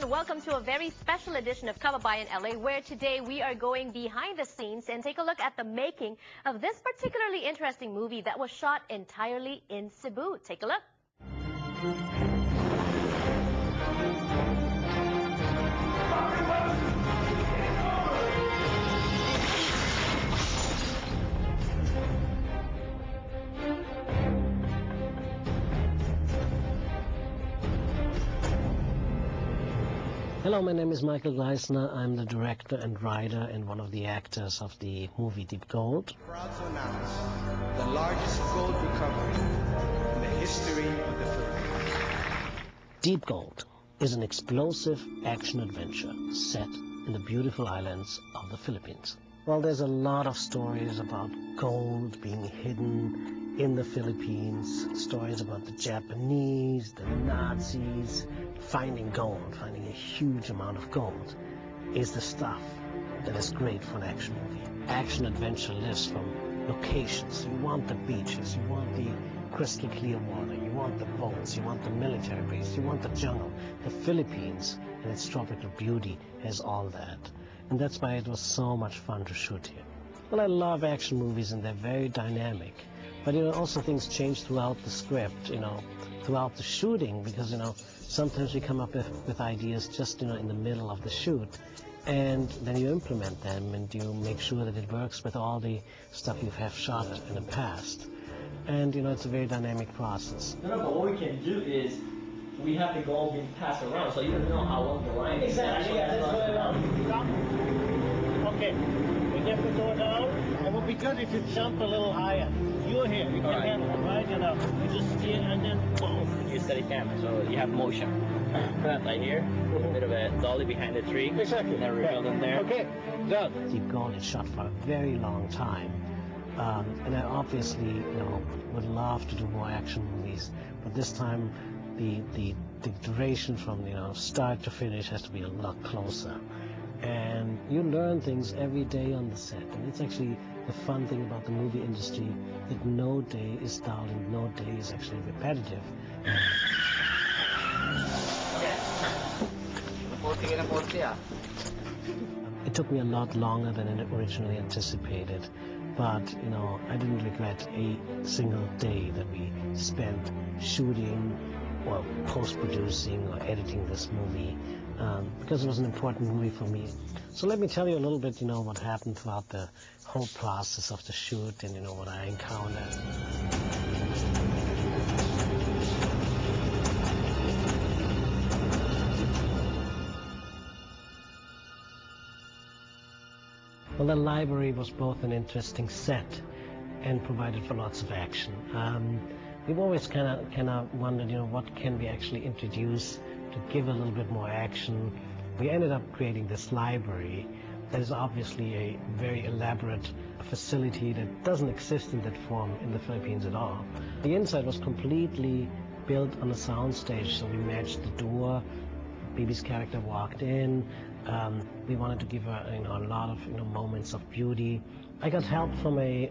and welcome to a very special edition of Kababayan LA, where today we are going behind the scenes and take a look at the making of this particularly interesting movie that was shot entirely in Cebu. Take a look. Hello, my name is Michael Gleisner. I'm the director and writer and one of the actors of the movie Deep Gold. Proud to announce the largest gold recovery in the history of the Philippines. Deep Gold is an explosive action-adventure set in the beautiful islands of the Philippines. Well, there's a lot of stories about gold being hidden in the Philippines, stories about the Japanese, the Nazis. Finding gold, finding a huge amount of gold, is the stuff that is great for an action movie. Action-adventure lives from locations. You want the beaches, you want the crystal clear water, you want the boats, you want the military base, you want the jungle. The Philippines and its tropical beauty has all that. And that's why it was so much fun to shoot here. Well, I love action movies and they're very dynamic. But, also things change throughout the script, throughout the shooting, because, sometimes you come up with ideas just, in the middle of the shoot. And then you implement them and you make sure that it works with all the stuff you have shot in the past. And, it's a very dynamic process. No, but what we can do is we have the goal being passed around, so you don't know how long the line is. Exactly, yeah, that's what I want. Okay, we get the door down. It would be good if you jump a little higher. You're here, you can handle it, right? You just steer and then boom. You steady camera, so you have motion. Right here, a bit of a dolly behind the tree. Exactly. And then reveal them there. Okay, done. Deep Gold is shot for a very long time. And I obviously, would love to do more action movies, but this time the duration from, start to finish has to be a lot closer. And you learn things every day on the set, and it's actually the fun thing about the movie industry, that no day is dull and no day is actually repetitive. It took me a lot longer than originally anticipated, but I didn't regret a single day that we spent shooting or post-producing or editing this movie, because it was an important movie for me. So let me tell you a little bit, what happened throughout the whole process of the shoot and, what I encountered. Well, the library was both an interesting set and provided for lots of action. We've always kind of wondered, what can we actually introduce to give a little bit more action. We ended up creating this library that is obviously a very elaborate facility that doesn't exist in that form in the Philippines at all. The inside was completely built on a soundstage, so we matched the door. Bibi's character walked in. We wanted to give her a lot of moments of beauty. I got help from a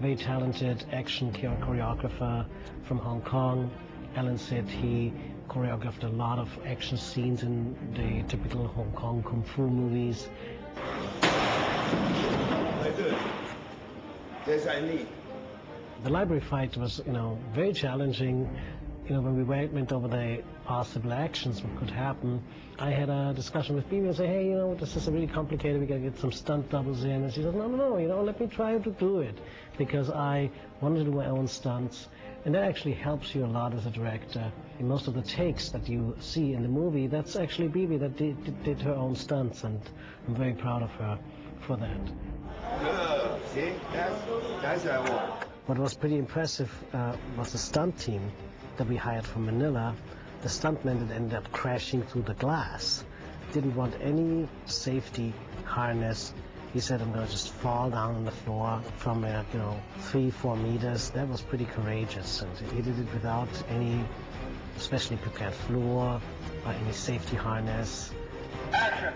very talented action choreographer from Hong Kong. Alan said he choreographed a lot of action scenes in the typical Hong Kong kung fu movies. The library fight was, very challenging. When we went over the possible actions, what could happen, I had a discussion with Bibi and say, hey, this is really complicated. We got to get some stunt doubles in. And she said, no, let me try to do it, because I wanted to do my own stunts. And that actually helps you a lot as a director. In most of the takes that you see in the movie, that's actually Bibi that did her own stunts, and I'm very proud of her for that. See, that's what I want. What was pretty impressive was the stunt team that we hired from Manila. The stuntman that ended up crashing through the glass didn't want any safety harness. He said, I'm going to just fall down on the floor from 3-4 meters. That was pretty courageous, and he did it without any specially prepared floor or any safety harness. Action!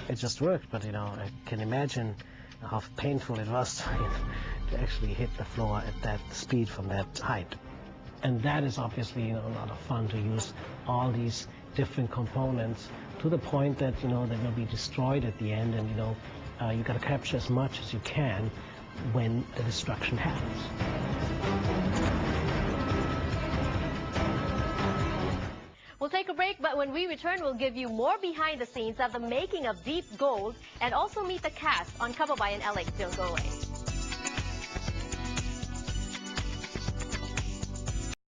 It just worked, but I can imagine how painful it was to actually hit the floor at that speed from that height. And that is obviously, a lot of fun to use all these different components to the point that, they're going to be destroyed at the end, and, you got to capture as much as you can when the destruction happens. We'll take a break, but when we return, we'll give you more behind the scenes of the making of Deep Gold and also meet the cast on Kababayan LA. Don't go away.